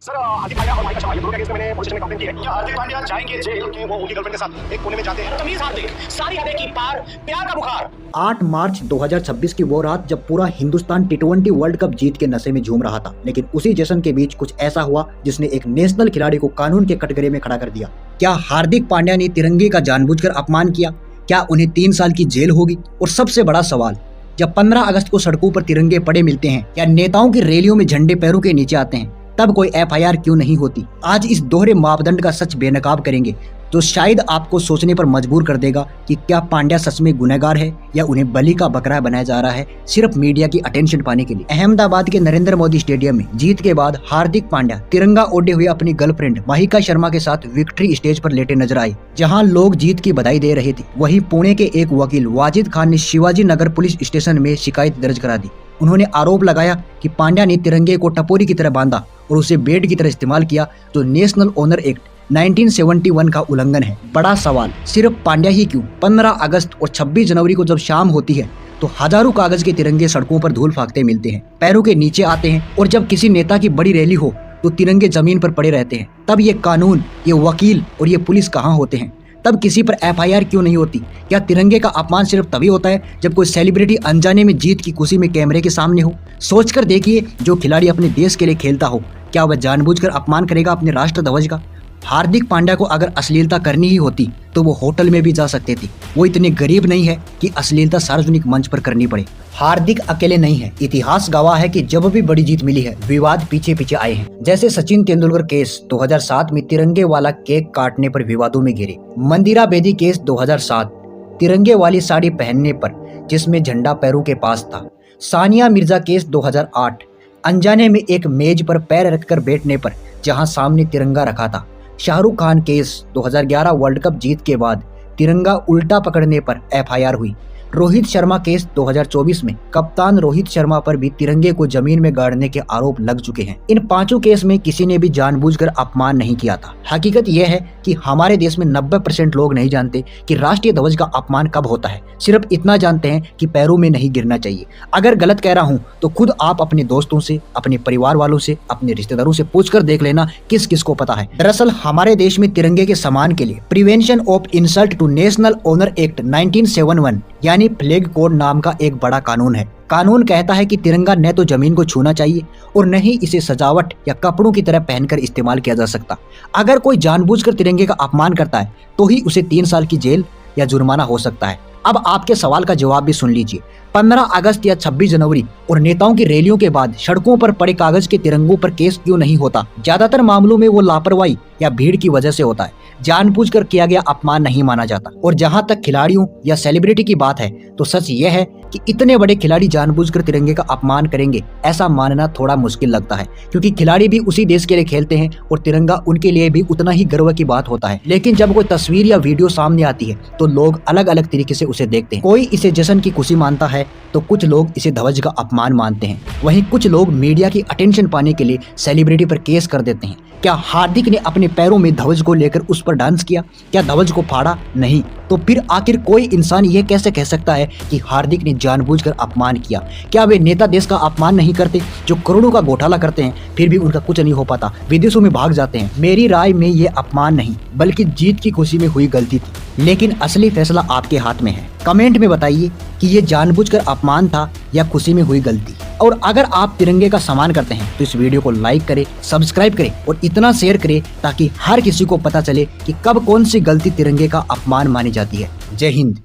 Sir Hardik Pandya और mica Sharma ये दोनों केस में मैंने पुलिस स्टेशन में कंप्लेंट की है। क्या हार्दिक पांड्या जाएंगे जेल कि वो उनकी गर्लफ्रेंड के साथ एक कोने में जाते हैं? तमीज हार्दिक, सारी यादें की पार, प्यार का बुखार। 8 मार्च 2026 की वो रात जब पूरा हिंदुस्तान T20 वर्ल्ड कप जीत के नशे में झूम रहा था, लेकिन उसी जश्न के बीच कुछ ऐसा हुआ जिसने एक नेशनल खिलाड़ी को कानून के कटघरे में खड़ा कर दिया। क्या हार्दिक पांड्या ने तिरंगे का जानबूझकर अपमान किया? क्या उन्हें 3 साल की जेल होगी? और सबसे बड़ा सवाल, जब 15 अगस्त को सड़कों पर तिरंगे पड़े मिलते हैं या नेताओं की रैलियों में झंडे पैरों के नीचे आते हैं, तब कोई FIR क्यों नहीं होती? आज इस दोहरे मापदंड का सच बेनकाब करेंगे तो शायद आपको सोचने पर मजबूर कर देगा कि क्या पांड्या सच में गुनहगार है या उन्हें बलि का बकरा बनाया जा रहा है सिर्फ मीडिया की अटेंशन पाने के लिए। अहमदाबाद के नरेंद्र मोदी स्टेडियम में जीत के बाद हार्दिक पांड्या तिरंगा ओढ़े हुए अपनी गर्लफ्रेंड माहिका शर्मा के साथ विक्ट्री स्टेज पर लेटे नजर आए। जहां लोग जीत की बधाई दे रहे थे, वहीं पुणे के एक वकील वाजिद खान ने शिवाजी नगर पुलिस स्टेशन में शिकायत दर्ज करा दी। उन्होंने आरोप लगाया कि पांड्या ने तिरंगे को टपोरी की तरह बांधा और उसे बेड की तरह इस्तेमाल किया, जो नेशनल ऑनर एक्ट 1971 का उल्लंघन है। बड़ा सवाल, सिर्फ पांड्या ही क्यों? 15 अगस्त और 26 जनवरी को जब शाम होती है तो हजारों कागज के तिरंगे सड़कों पर धूल फाकते मिलते हैं, पैरों के नीचे आते हैं, और जब किसी नेता की बड़ी रैली हो तो तिरंगे जमीन पर पड़े रहते हैं। तब ये कानून, ये वकील और ये पुलिस कहाँ होते हैं? तब किसी पर FIR क्यों नहीं होती? क्या तिरंगे का अपमान सिर्फ तभी होता है जब कोई सेलिब्रिटी अनजाने में जीत की खुशी में कैमरे के सामने हो? सोचकर देखिए, जो खिलाड़ी अपने देश के लिए खेलता हो, क्या वह जानबूझकर अपमान करेगा अपने राष्ट्र ध्वज का? हार्दिक पांड्या को अगर अश्लीलता करनी ही होती तो वो होटल में भी जा सकते थे। वो इतने गरीब नहीं है कि अश्लीलता सार्वजनिक मंच पर करनी पड़े। हार्दिक अकेले नहीं है, इतिहास गवाह है कि जब भी बड़ी जीत मिली है, विवाद पीछे पीछे आए हैं। जैसे सचिन तेंदुलकर केस 2007 में तिरंगे वाला केक काटने पर विवादों में घिरे, मंदिरा बेदी केस 2007 तिरंगे वाली साड़ी पहनने पर जिसमें झंडा पैरों के पास था, सानिया मिर्जा केस 2008 अनजाने में एक मेज पर पैर रखकर बैठने पर जहां सामने तिरंगा रखा था, शाहरुख खान केस 2011 वर्ल्ड कप जीत के बाद तिरंगा उल्टा पकड़ने पर FIR हुई, रोहित शर्मा केस 2024 में कप्तान रोहित शर्मा पर भी तिरंगे को जमीन में गाड़ने के आरोप लग चुके हैं। इन 5 केस में किसी ने भी जानबूझकर अपमान नहीं किया था। हकीकत यह है कि हमारे देश में 90% लोग नहीं जानते कि राष्ट्रीय ध्वज का अपमान कब होता है। सिर्फ इतना जानते हैं कि पैरों में नहीं गिरना चाहिए। अगर गलत कह रहा हूँ तो खुद आप अपने दोस्तों से, अपने परिवार वालों से, अपने रिश्तेदारों से पूछकर देख लेना किस किस को पता है। दरअसल हमारे देश में तिरंगे के सम्मान के लिए prevention of insult to national honour act 1971 यानी फ्लैग कोड नाम का एक बड़ा कानून है। कानून कहता है कि तिरंगा न तो जमीन को छूना चाहिए और न ही इसे सजावट या कपड़ों की तरह पहनकर इस्तेमाल किया जा सकता। अगर कोई जानबूझकर तिरंगे का अपमान करता है तो ही उसे 3 साल की जेल या जुर्माना हो सकता है। अब आपके सवाल का जवाब भी सुन लीजिए। 15 अगस्त या 26 जनवरी और नेताओं की रैलियों के बाद सड़कों पर पड़े कागज के तिरंगों पर केस क्यों नहीं होता? ज्यादातर मामलों में वो लापरवाही या भीड़ की वजह से होता है। जानबूझकर किया गया अपमान नहीं माना जाता। और जहां तक खिलाड़ियों या सेलिब्रिटी की बात है तो सच ये है कि इतने बड़े खिलाड़ी जानबूझकर तिरंगे का अपमान करेंगे, ऐसा मानना थोड़ा मुश्किल लगता है, क्योंकि खिलाड़ी भी उसी देश के लिए खेलते हैं और तिरंगा उनके लिए भी उतना ही गर्व की बात होता है। लेकिन जब कोई तस्वीर या वीडियो सामने आती है तो लोग अलग अलग तरीके से उसे देखते हैं। कोई इसे जश्न की खुशी मानता है तो कुछ लोग इसे ध्वज का अपमान मानते हैं। वहीं कुछ लोग मीडिया की अटेंशन पाने के लिए सेलिब्रिटी पर केस कर देते हैं। क्या हार्दिक ने अपने पैरों में ध्वज को लेकर उस पर डांस किया? क्या ध्वज को फाड़ा? नहीं। तो फिर आखिर कोई इंसान ये कैसे कह सकता है कि हार्दिक ने जानबूझकर अपमान किया? क्या वे नेता देश का अपमान नहीं करते, जो करोड़ों का घोटाला करते हैं फिर भी उनका कुछ नहीं हो पाता, विदेशों में भाग जाते हैं? मेरी राय में ये अपमान नहीं बल्कि जीत की खुशी में हुई गलती थी। लेकिन असली फैसला आपके हाथ में है। कमेंट में बताइए कि ये जानबूझकर अपमान था या खुशी में हुई गलती। और अगर आप तिरंगे का सम्मान करते हैं तो इस वीडियो को लाइक करें, सब्सक्राइब करें और इतना शेयर करें ताकि हर किसी को पता चले कि कब कौन सी गलती तिरंगे का अपमान मानी जाती है। जय हिंद।